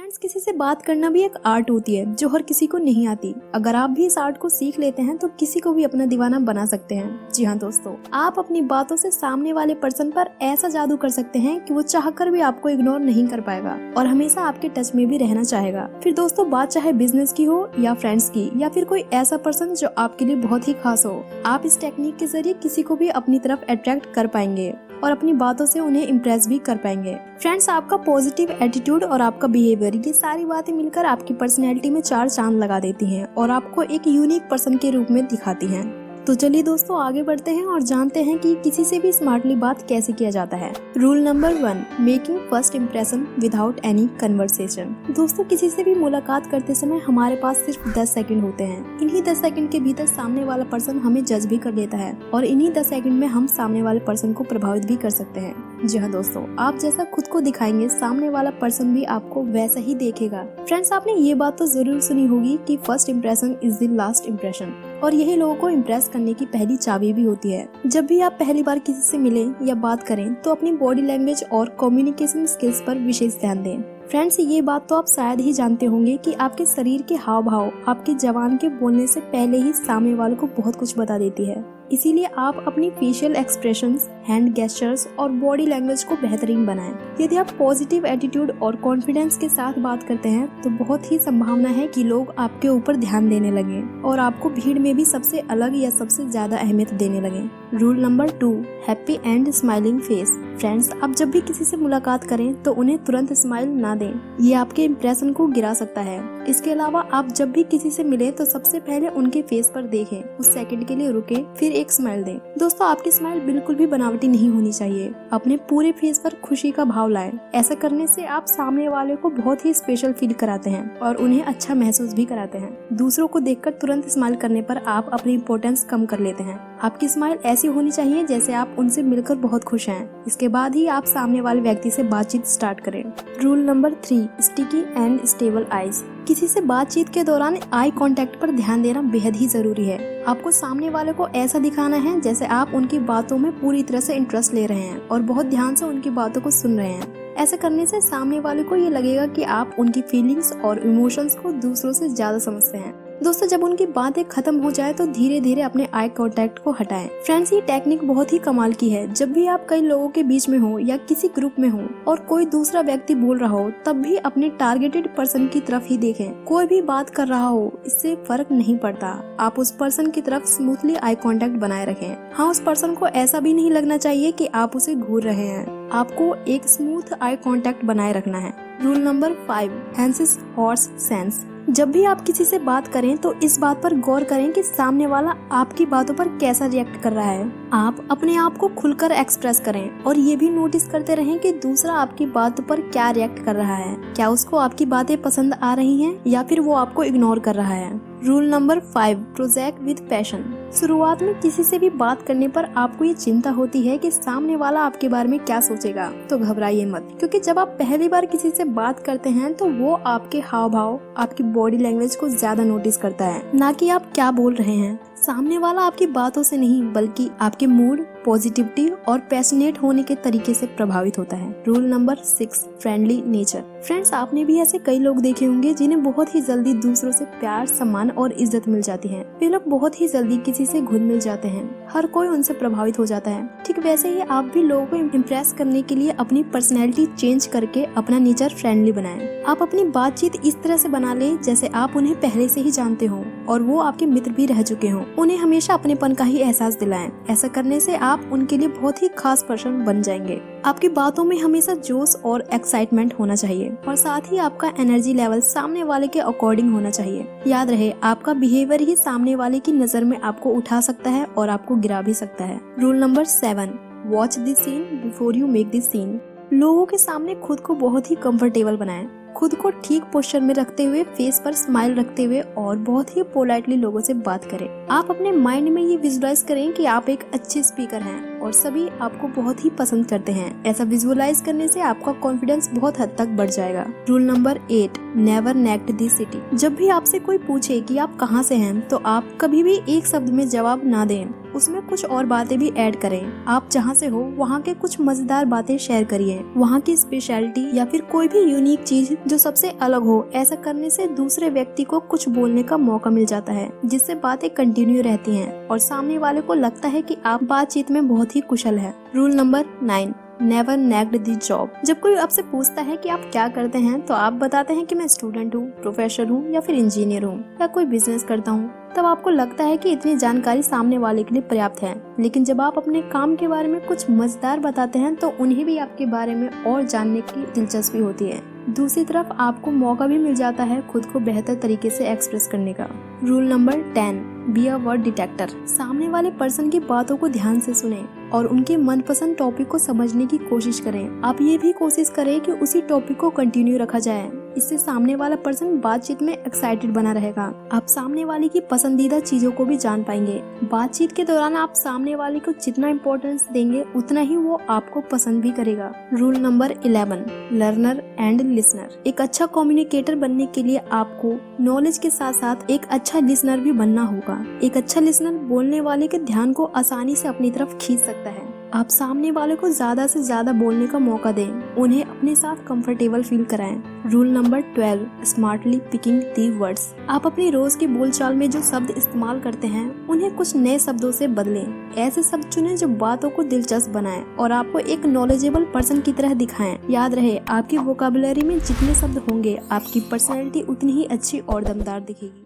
Friends, किसी से बात करना भी एक आर्ट होती है जो हर किसी को नहीं आती। अगर आप भी इस आर्ट को सीख लेते हैं तो किसी को भी अपना दीवाना बना सकते हैं। जी हाँ दोस्तों, आप अपनी बातों से सामने वाले पर्सन पर ऐसा जादू कर सकते हैं कि वो चाहकर भी आपको इग्नोर नहीं कर पाएगा और हमेशा आपके टच में भी रहना चाहेगा। फिर दोस्तों, बात चाहे बिजनेस की हो या फ्रेंड्स की या फिर कोई ऐसा पर्सन जो आपके लिए बहुत ही खास हो, आप इस टेक्निक के जरिए किसी को भी अपनी तरफ अट्रैक्ट कर पाएंगे और अपनी बातों से उन्हें इम्प्रेस भी कर पाएंगे। फ्रेंड्स, आपका पॉजिटिव एटीट्यूड और आपका बिहेवियर, ये सारी बातें मिलकर आपकी पर्सनैलिटी में 4 चांद लगा देती हैं और आपको एक यूनिक पर्सन के रूप में दिखाती हैं। तो चलिए दोस्तों, आगे बढ़ते हैं और जानते हैं कि किसी से भी स्मार्टली बात कैसे किया जाता है। Rule number 1, making first impression without any conversation. दोस्तों, किसी से भी मुलाकात करते समय हमारे पास सिर्फ 10 सेकंड होते हैं। इन्हीं 10 सेकंड के भीतर सामने वाला पर्सन हमें जज भी कर लेता है और इन्हीं 10 सेकंड में हम सामने वाले पर्सन को प्रभावित भी कर सकते हैं। जी हाँ दोस्तों, आप जैसा खुद को दिखाएंगे, सामने वाला पर्सन भी आपको वैसा ही देखेगा। फ्रेंड्स, आपने ये बात तो जरूर सुनी होगी कि first impression is the last impression, और यही लोगों को इम्प्रेस करने की पहली चाबी भी होती है। जब भी आप पहली बार किसी से मिलें या बात करें तो अपनी बॉडी लैंग्वेज और कम्युनिकेशन स्किल्स पर विशेष ध्यान दें। फ्रेंड्स, ये बात तो आप शायद ही जानते होंगे कि आपके शरीर के हाव भाव आपके जबान के बोलने से पहले ही सामने वालों को बहुत कुछ बता देती है। इसीलिए आप अपनी फेशियल एक्सप्रेशंस, हैंड गेस्चर्स और बॉडी लैंग्वेज को बेहतरीन बनाएं। यदि आप पॉजिटिव एटीट्यूड और कॉन्फिडेंस के साथ बात करते हैं तो बहुत ही संभावना है कि लोग आपके ऊपर ध्यान देने लगे और आपको भीड़ में भी सबसे अलग या सबसे ज्यादा अहमियत देने लगे। Rule number 2, happy and smiling face. Friends, आप जब भी किसी से मुलाकात करें तो उन्हें तुरंत स्माइल ना दें, ये आपके इम्प्रेशन को गिरा सकता है। इसके अलावा आप जब भी किसी से मिले तो सबसे पहले उनके फेस पर देखें, उस सेकंड के लिए रुके, फिर एक स्माइल दें। दोस्तों, आपकी स्माइल बिल्कुल भी बनावटी नहीं होनी चाहिए। अपने पूरे फेस पर खुशी का भाव लाएं। ऐसा करने से आप सामने वाले को बहुत ही स्पेशल फील कराते हैं और उन्हें अच्छा महसूस भी कराते हैं। दूसरों को देखकर तुरंत स्माइल करने पर आप अपनी इम्पोर्टेंस कम कर लेते हैं। आपकी स्माइल ऐसी होनी चाहिए जैसे आप उनसे मिलकर बहुत खुश हैं। इसके बाद ही आप सामने वाले व्यक्ति से बातचीत स्टार्ट करें। Rule number 3, sticky and stable eyes. किसी से बातचीत के दौरान आई कांटेक्ट पर ध्यान देना बेहद ही जरूरी है। आपको सामने वाले को ऐसा दिखाना है जैसे आप उनकी बातों में पूरी तरह से इंटरेस्ट ले रहे हैं और बहुत ध्यान से उनकी बातों को सुन रहे हैं। ऐसा करने से सामने वाले को ये लगेगा कि आप उनकी फीलिंग्स और इमोशंस को दूसरों से ज्यादा समझते हैं। दोस्तों, जब उनकी बातें खत्म हो जाए तो धीरे धीरे अपने आई कांटेक्ट को हटाएं। फ्रेंड्स, ये टेक्निक बहुत ही कमाल की है। जब भी आप कई लोगों के बीच में हो या किसी ग्रुप में हो और कोई दूसरा व्यक्ति बोल रहा हो, तब भी अपने टारगेटेड पर्सन की तरफ ही देखें। कोई भी बात कर रहा हो, इससे फर्क नहीं पड़ता, आप उस पर्सन की तरफ स्मूथली आई कांटेक्ट बनाए रखें। हाँ, उस पर्सन को ऐसा भी नहीं लगना चाहिए कि आप उसे घूर रहे हैं। आपको एक स्मूथ आई कांटेक्ट बनाए रखना है। Rule number 5, hence horse sense. जब भी आप किसी से बात करें तो इस बात पर गौर करें कि सामने वाला आपकी बातों पर कैसा रिएक्ट कर रहा है। आप अपने आप को खुलकर एक्सप्रेस करें और ये भी नोटिस करते रहें कि दूसरा आपकी बातों पर क्या रिएक्ट कर रहा है। क्या उसको आपकी बातें पसंद आ रही हैं या फिर वो आपको इग्नोर कर रहा है। Rule number 5, project with passion. शुरुआत में किसी से भी बात करने पर आपको ये चिंता होती है कि सामने वाला आपके बारे में क्या सोचेगा, तो घबराइए मत, क्योंकि जब आप पहली बार किसी से बात करते हैं तो वो आपके हाव भाव, आपकी बॉडी लैंग्वेज को ज्यादा नोटिस करता है, ना कि आप क्या बोल रहे हैं। सामने वाला आपकी बातों से नहीं बल्कि आपके मूड, पॉजिटिविटी और पैशनेट होने के तरीके से प्रभावित होता है। Rule number 6, friendly nature. Friends, आपने भी ऐसे कई लोग देखे होंगे जिन्हें बहुत ही जल्दी दूसरों से प्यार, सम्मान और इज्जत मिल जाती है। वे लोग बहुत ही जल्दी किसी से घुल मिल जाते हैं, हर कोई उनसे प्रभावित हो जाता है। ठीक वैसे ही आप भी लोगों को इम्प्रेस करने के लिए अपनी पर्सनैलिटी चेंज करके अपना नेचर फ्रेंडली बनाएं। आप अपनी बातचीत इस तरह से बना लें जैसे आप उन्हें पहले से ही जानते हो और वो आपके मित्र भी रह चुके हों। उन्हें हमेशा अपनेपन का ही एहसास दिलाएं। ऐसा करने से आप उनके लिए बहुत ही खास पर्सन बन जाएंगे। आपकी बातों में हमेशा जोश और एक्साइटमेंट होना चाहिए और साथ ही आपका एनर्जी लेवल सामने वाले के अकॉर्डिंग होना चाहिए। याद रहे, आपका बिहेवियर ही सामने वाले की नजर में आपको उठा सकता है और आपको गिरा भी सकता है। Rule number 7, watch the scene before you make the scene. लोगों के सामने खुद को बहुत ही कंफर्टेबल बनाएं। खुद को ठीक पोस्चर में रखते हुए, फेस पर स्माइल रखते हुए और बहुत ही पोलाइटली लोगों से बात करें। आप अपने माइंड में ये विजुअलाइज करें कि आप एक अच्छे स्पीकर हैं और सभी आपको बहुत ही पसंद करते हैं। ऐसा विजुअलाइज करने से आपका कॉन्फिडेंस बहुत हद तक बढ़ जाएगा। Rule number 8, never neglect the city. जब भी आपसे कोई पूछे कि आप कहाँ से हैं तो आप कभी भी एक शब्द में जवाब ना दें। उसमें कुछ और बातें भी ऐड करें। आप जहाँ से हो वहाँ के कुछ मजेदार बातें शेयर करिए, वहाँ की स्पेशलिटी या फिर कोई भी यूनिक चीज जो सबसे अलग हो। ऐसा करने से दूसरे व्यक्ति को कुछ बोलने का मौका मिल जाता है, जिससे बातें कंटिन्यू रहती हैं और सामने वाले को लगता है कि आप बातचीत में बहुत ही कुशल है। Rule number 9, never nag the job. जब कोई आपसे पूछता है कि आप क्या करते हैं तो आप बताते हैं कि मैं स्टूडेंट हूँ, प्रोफेसर हूँ या फिर इंजीनियर हूँ या कोई बिजनेस करता हूँ। तब आपको लगता है कि इतनी जानकारी सामने वाले के लिए पर्याप्त है। लेकिन जब आप अपने काम के बारे में कुछ मजेदार बताते हैं तो उन्हें भी आपके बारे में और जानने की दिलचस्पी होती है। दूसरी तरफ आपको मौका भी मिल जाता है खुद को बेहतर तरीके से एक्सप्रेस करने का। Rule number 10, be a word detector. सामने वाले पर्सन की बातों को ध्यान से सुने और उनके मनपसंद टॉपिक को समझने की कोशिश करें। आप ये भी कोशिश करें कि उसी टॉपिक को कंटिन्यू रखा जाए। इससे सामने वाला पर्सन बातचीत में एक्साइटेड बना रहेगा। आप सामने वाले की पसंदीदा चीजों को भी जान पाएंगे। बातचीत के दौरान आप सामने वाले को जितना इम्पोर्टेंस देंगे उतना ही वो आपको पसंद भी करेगा। Rule number 11, learner and listener. एक अच्छा कम्युनिकेटर बनने के लिए आपको नॉलेज के साथ साथ एक अच्छा लिसनर भी बनना होगा। एक अच्छा लिसनर बोलने वाले के ध्यान को आसानी से अपनी तरफ खींच सकता है। आप सामने वाले को ज्यादा से ज्यादा बोलने का मौका दें, उन्हें अपने साथ कंफर्टेबल फील कराएं। Rule number 12, smartly picking the words. आप अपनी रोज की बोलचाल में जो शब्द इस्तेमाल करते हैं उन्हें कुछ नए शब्दों से बदलें। ऐसे शब्द चुनें जो बातों को दिलचस्प बनाएं और आपको एक नॉलेजेबल पर्सन की तरह दिखाएं। याद रहे, आपकी वोकैबुलरी में जितने शब्द होंगे आपकी पर्सनैलिटी उतनी ही अच्छी और दमदार दिखेगी।